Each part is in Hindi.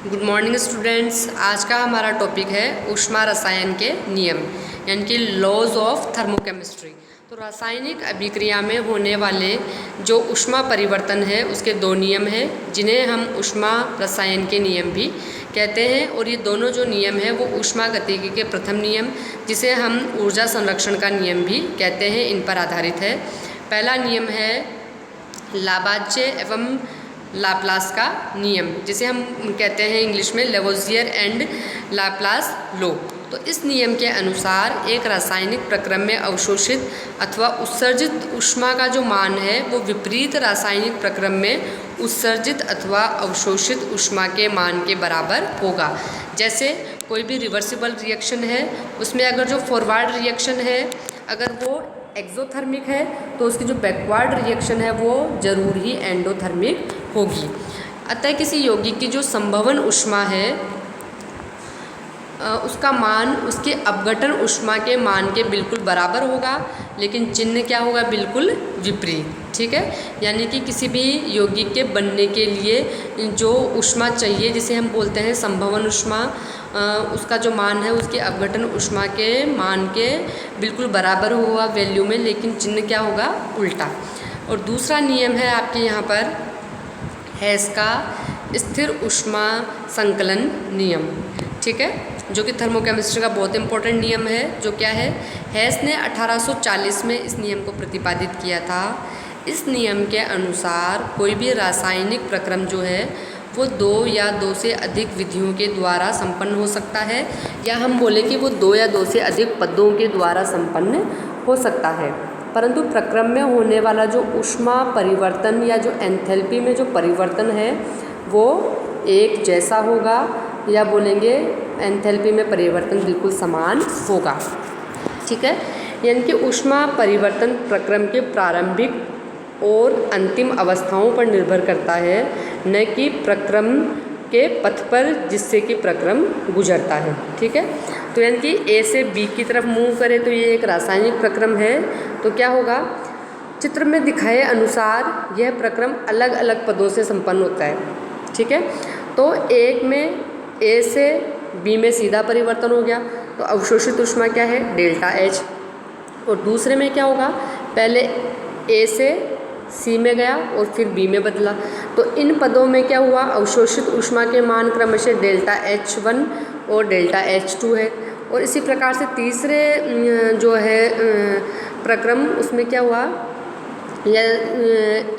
Good morning students. आज का हमारा टॉपिक है ऊष्मा रसायन के नियम यानी कि लॉज ऑफ थर्मोकेमिस्ट्री। तो रासायनिक अभिक्रिया में होने वाले जो ऊष्मा परिवर्तन है उसके दो नियम हैं जिन्हें हम ऊष्मा रसायन के नियम भी कहते हैं। और ये दोनों जो नियम है वो ऊष्मा गतिकी के प्रथम नियम जिसे हम ऊर्जा संरक्षण का नियम भी कहते हैं इन पर आधारित है। पहला नियम है लाबाचे एवं लाप्लास का नियम जिसे हम कहते हैं इंग्लिश में लेवोजियर एंड लाप्लास लॉ। तो इस नियम के अनुसार एक रासायनिक प्रक्रम में अवशोषित अथवा उत्सर्जित ऊष्मा का जो मान है वो विपरीत रासायनिक प्रक्रम में उत्सर्जित अथवा अवशोषित ऊष्मा के मान के बराबर होगा। जैसे कोई भी रिवर्सिबल रिएक्शन है उसमें अगर जो फॉरवर्ड रिएक्शन है अगर वो एक्सोथर्मिक है तो उसकी जो बैकवर्ड रिएक्शन है वो जरूर ही एंडोथर्मिक होगी। अतः किसी यौगिक की जो संभवन ऊष्मा है उसका मान उसके अपघटन ऊष्मा के मान के बिल्कुल बराबर होगा, लेकिन चिन्ह क्या होगा, बिल्कुल विपरीत। ठीक है, यानी कि किसी भी यौगिक के बनने के लिए जो ऊष्मा चाहिए जिसे हम बोलते हैं संभवन ऊष्मा, उसका जो मान है उसके अपघटन ऊष्मा के मान के बिल्कुल बराबर होगा वैल्यू में, लेकिन चिन्ह क्या होगा, उल्टा। और दूसरा नियम है आपके यहाँ पर हेस का स्थिर ऊष्मा संकलन नियम। ठीक है, जो कि थर्मोकेमिस्ट्री का बहुत इंपॉर्टेंट नियम है। जो क्या है, हेस ने 1840 में इस नियम को प्रतिपादित किया था। इस नियम के अनुसार कोई भी रासायनिक प्रक्रम जो है वो दो या दो से अधिक विधियों के द्वारा संपन्न हो सकता है, या हम बोले कि वो दो या दो से अधिक पदों के द्वारा संपन्न हो सकता है। परंतु प्रक्रम में होने वाला जो ऊष्मा परिवर्तन या जो एंथैल्पी में जो परिवर्तन है वो एक जैसा होगा, या बोलेंगे एंथैल्पी में परिवर्तन बिल्कुल समान होगा। ठीक है, यानी कि ऊष्मा परिवर्तन प्रक्रम के प्रारंभिक और अंतिम अवस्थाओं पर निर्भर करता है, न कि प्रक्रम के पथ पर जिससे कि प्रक्रम गुजरता है। ठीक है, तो यानी कि ए से बी की तरफ मूव करें तो ये एक रासायनिक प्रक्रम है, तो क्या होगा, चित्र में दिखाए अनुसार यह प्रक्रम अलग अलग पदों से संपन्न होता है। ठीक है, तो एक में ए से बी में सीधा परिवर्तन हो गया तो अवशोषित ऊष्मा क्या है, डेल्टा एच। और दूसरे में क्या होगा, पहले ए से सी में गया और फिर बी में बदला, तो इन पदों में क्या हुआ, अवशोषित ऊष्मा के मान क्रमशः डेल्टा H1 और डेल्टा H2 है। और इसी प्रकार से तीसरे जो है प्रक्रम उसमें क्या हुआ, या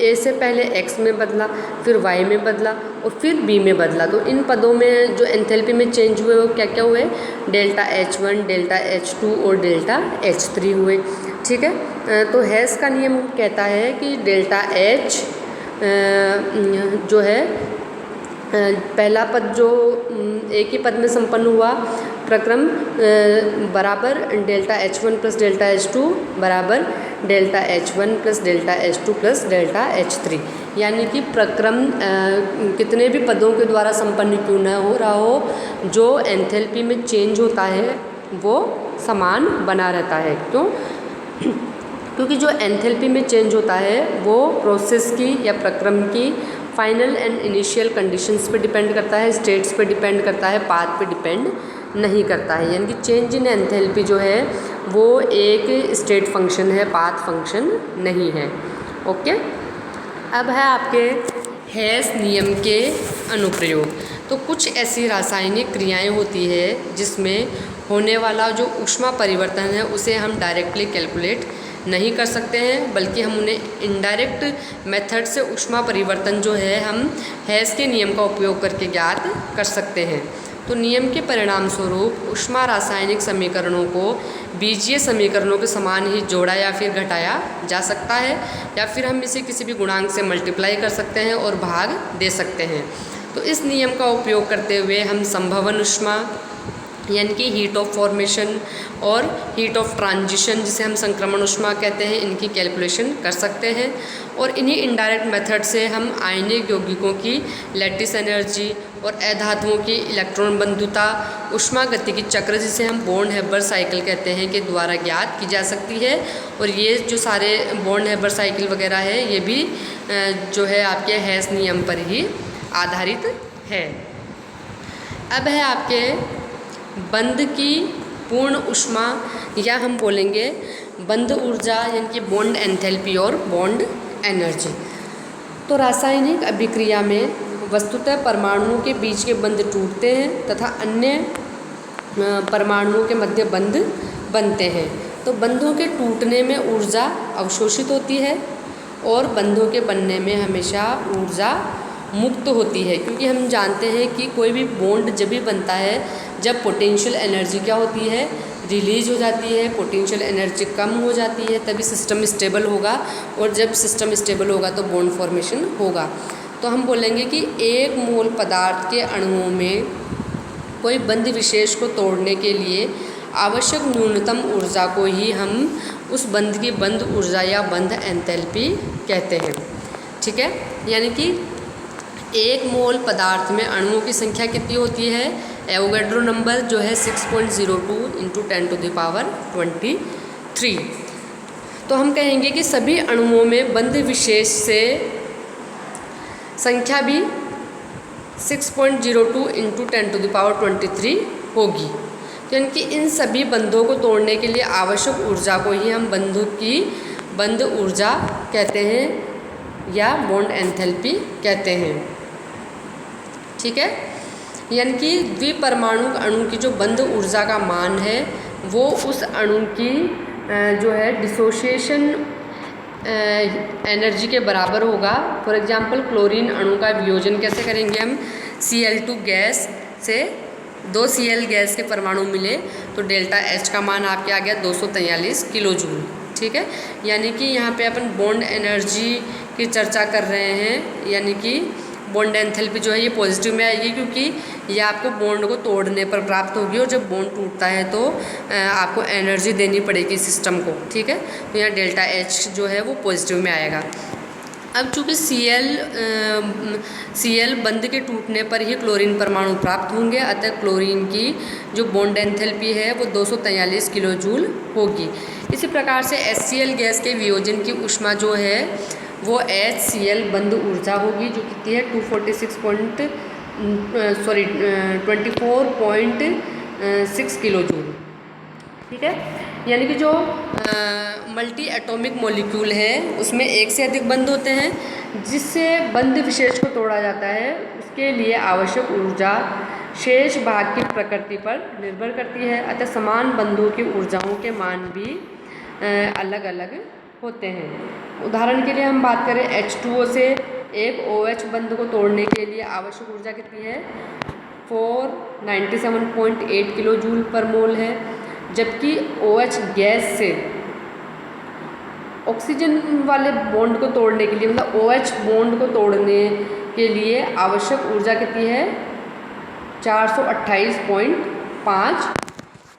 ए से पहले एक्स में बदला, फिर वाई में बदला और फिर बी में बदला। तो इन पदों में जो एंथैल्पी में चेंज हुए वो क्या क्या हुए, डेल्टा H1, डेल्टा H2 और डेल्टा H3 हुए। ठीक है, तो हेस का नियम कहता है कि डेल्टा H जो है पहला पद जो एक ही पद में संपन्न हुआ प्रक्रम बराबर delta H1 plus delta H2 बराबर delta H1 plus delta H2 plus delta H3, यानी कि प्रक्रम कितने भी पदों के द्वारा संपन्न क्यों न हो रहा हो, जो एंथैल्पी में चेंज होता है वो समान बना रहता है। क्यों, क्योंकि जो एंथैल्पी में चेंज होता है वो प्रोसेस की या प्रक्रम की फाइनल एंड इनिशियल कंडीशंस पे डिपेंड करता है, स्टेट्स पे डिपेंड करता है, पाथ पे डिपेंड नहीं करता है। यानी कि चेंज इन एंथैल्पी जो है वो एक स्टेट फंक्शन है, पाथ फंक्शन नहीं है। ओके, अब है आपके हेस नियम के अनुप्रयोग। तो कुछ ऐसी रासायनिक क्रियाएं होती है जिसमें होने वाला जो ऊष्मा परिवर्तन है उसे हम डायरेक्टली कैलकुलेट नहीं कर सकते हैं, बल्कि हम उन्हें इनडायरेक्ट मेथड से ऊष्मा परिवर्तन जो है हम हेस के नियम का उपयोग करके ज्ञात कर सकते हैं। तो नियम के परिणाम स्वरूप ऊष्मा रासायनिक समीकरणों को बीजीय समीकरणों के समान ही जोड़ा या फिर घटाया जा सकता है, या फिर हम इसे किसी भी गुणांक से मल्टीप्लाई कर सकते हैं और भाग दे सकते हैं। तो इस नियम का उपयोग करते हुए हम संभवन ऊष्मा यानी कि हीट ऑफ फॉर्मेशन और हीट ऑफ ट्रांजिशन जिसे हम संक्रमण ऊष्मा कहते हैं इनकी कैलकुलेशन कर सकते हैं। और इन्हीं इनडायरेक्ट मेथड से हम आयनिक यौगिकों की लैटिस एनर्जी और अधातुओं की इलेक्ट्रॉन बंधुता ऊष्मा गतिकी चक्र जिसे हम बॉर्न हेबर साइकिल कहते हैं के द्वारा ज्ञात की जा सकती है। और ये जो सारे बॉर्न हेबर साइकिल वगैरह है ये भी जो है आपके हेस नियम पर ही आधारित है। अब है आपके बंध की पूर्ण ऊष्मा, या हम बोलेंगे बंध ऊर्जा, यानी कि बॉन्ड एंथैल्पी और बॉन्ड एनर्जी। तो रासायनिक अभिक्रिया में वस्तुतः परमाणुओं के बीच के बंध टूटते हैं तथा अन्य परमाणुओं के मध्य बंध बनते हैं। तो बंधों के टूटने में ऊर्जा अवशोषित होती है और बंधों के बनने में हमेशा ऊर्जा मुक्त होती है, क्योंकि हम जानते हैं कि कोई भी बॉन्ड जब भी बनता है जब पोटेंशियल एनर्जी क्या होती है, रिलीज हो जाती है, पोटेंशियल एनर्जी कम हो जाती है, तभी सिस्टम स्टेबल होगा, और जब सिस्टम स्टेबल होगा तो बॉन्ड फॉर्मेशन होगा। तो हम बोलेंगे कि एक मोल पदार्थ के अणुओं में कोई बंध विशेष को तोड़ने के लिए आवश्यक न्यूनतम ऊर्जा को ही हम उस बंध की बंध ऊर्जा या बंध एंथैल्पी कहते हैं। ठीक है, यानी कि एक मोल पदार्थ में अणुओं की संख्या कितनी होती है, एवोगैड्रो नंबर जो है 6.02 × 10⁻23। तो हम कहेंगे कि सभी अणुओं में बंध विशेष से संख्या भी 6.02 × 10⁻23 होगी, क्योंकि इन सभी बंधों को तोड़ने के लिए आवश्यक ऊर्जा को ही हम बंधों की बंध ऊर्जा कहते हैं या बॉन्ड एंथैल्पी कहते हैं। ठीक है, यानी कि द्विपरमाणु अणु की जो बंध ऊर्जा का मान है वो उस अणु की जो है डिसोसिएशन एनर्जी के बराबर होगा। फॉर एग्जांपल क्लोरीन अणु का वियोजन कैसे करेंगे हम, Cl2 गैस से 2 Cl गैस के परमाणु मिले तो डेल्टा H का मान आपके आ गया 243 किलो जूल। ठीक है, यानी कि यहाँ पे अपन बॉन्ड एनर्जी की चर्चा कर रहे हैं, यानी कि बॉन्ड एंथैल्पी जो है ये पॉजिटिव में आएगी, क्योंकि ये आपको बॉन्ड को तोड़ने पर प्राप्त होगी, और जब बॉन्ड टूटता है तो आपको एनर्जी देनी पड़ेगी सिस्टम को। ठीक है, तो यहाँ डेल्टा H जो है वो पॉजिटिव में आएगा। अब चूँकि Cl बंध के टूटने पर ही क्लोरीन परमाणु प्राप्त होंगे, अतः क्लोरीन की जो बॉन्ड एंथैल्पी है वो 243 किलो जूल होगी। इसी प्रकार से HCl गैस के वियोजन की ऊष्मा जो है वो HCl बंध ऊर्जा होगी, जो कितनी है 24.6 किलो जूल। ठीक है, यानी कि जो मल्टी एटॉमिक मॉलिक्यूल है उसमें एक से अधिक बंध होते हैं, जिससे बंध विशेष को तोड़ा जाता है उसके लिए आवश्यक ऊर्जा शेष भाग की प्रकृति पर निर्भर करती है, अतः समान बंधों की ऊर्जाओं के मान भी अलग अलग होते हैं। उदाहरण के लिए हम बात करें H2O से एक OH बंध को तोड़ने के लिए आवश्यक ऊर्जा कितनी है, 497.8 किलो जूल पर मोल है, जबकि OH गैस से ऑक्सीजन वाले बॉन्ड को तोड़ने के लिए, मतलब OH बॉन्ड को तोड़ने के लिए आवश्यक ऊर्जा कितनी है, 428.5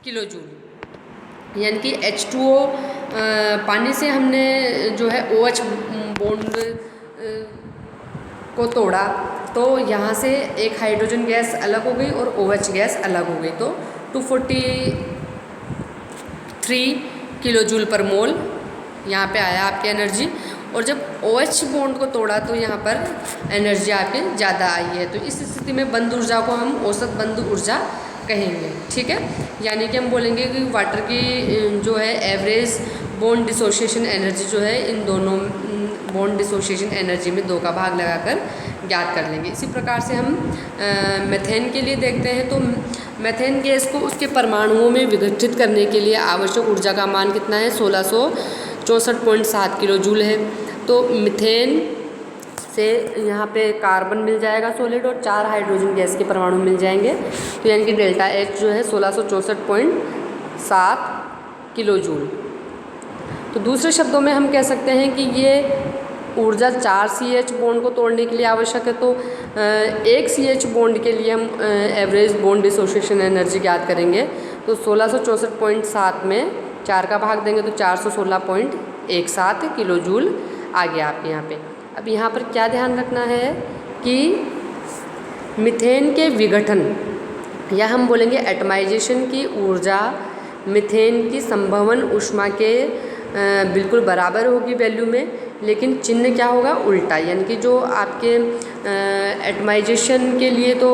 किलो जूल। यानी कि H2O पानी से हमने जो है OH बॉन्ड को तोड़ा तो यहाँ से एक हाइड्रोजन गैस अलग हो गई और OH गैस अलग हो गई, तो 243 किलो जूल पर मोल यहाँ पे आया आपकी एनर्जी। और जब OH बॉन्ड को तोड़ा तो यहाँ पर एनर्जी आपके ज़्यादा आई है, तो इस स्थिति में बंध ऊर्जा को हम औसत बंध ऊर्जा कहेंगे। ठीक है, यानी कि हम बोलेंगे कि वाटर की जो है एवरेज बॉन्ड डिसोसिएशन एनर्जी जो है इन दोनों बॉन्ड डिसोसिएशन एनर्जी में 2 का भाग लगाकर ज्ञात कर लेंगे। इसी प्रकार से हम मेथेन के लिए देखते हैं, तो मेथेन गैस को उसके परमाणुओं में विघटित करने के लिए आवश्यक ऊर्जा का मान कितना है, 1664.7 किलो जूल है। तो मीथेन से यहाँ पे कार्बन मिल जाएगा सॉलिड और 4 हाइड्रोजन गैस के परमाणु मिल जाएंगे, तो यानी कि डेल्टा H जो है 1664.7 किलो जूल। तो दूसरे शब्दों में हम कह सकते हैं कि ये ऊर्जा 4 CH बॉन्ड को तोड़ने के लिए आवश्यक है, तो एक CH बॉन्ड के लिए हम एवरेज बॉन्ड डिसोसिएशन एनर्जी ज्ञात करेंगे, तो 1664.7 में 4 का भाग देंगे तो 416.17 किलो जूल आ गया आपके यहाँ पे। अब यहाँ पर क्या ध्यान रखना है कि मीथेन के विघटन या हम बोलेंगे एटमाइजेशन की ऊर्जा मीथेन की संभवन ऊष्मा के बिल्कुल बराबर होगी वैल्यू में, लेकिन चिन्ह क्या होगा, उल्टा, यानी कि जो आपके एटमाइजेशन के लिए तो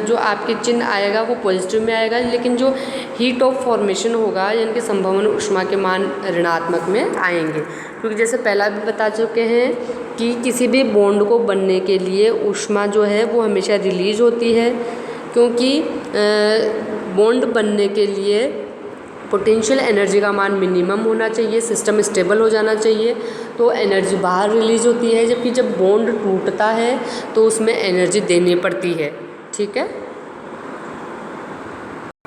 जो आपके चिन्ह आएगा वो पॉजिटिव में आएगा, लेकिन जो हीट ऑफ फॉर्मेशन होगा यानी कि संभवन ऊष्मा के मान ऋणात्मक में आएंगे, क्योंकि जैसे पहला भी बता चुके हैं कि किसी भी बॉन्ड को बनने के लिए ऊष्मा जो है वो हमेशा रिलीज होती है, क्योंकि बॉन्ड बनने के लिए पोटेंशियल एनर्जी का मान मिनिमम होना चाहिए, सिस्टम स्टेबल हो जाना चाहिए, तो एनर्जी बाहर रिलीज होती है, जबकि जब बॉन्ड टूटता है तो उसमें एनर्जी देनी पड़ती है। ठीक है।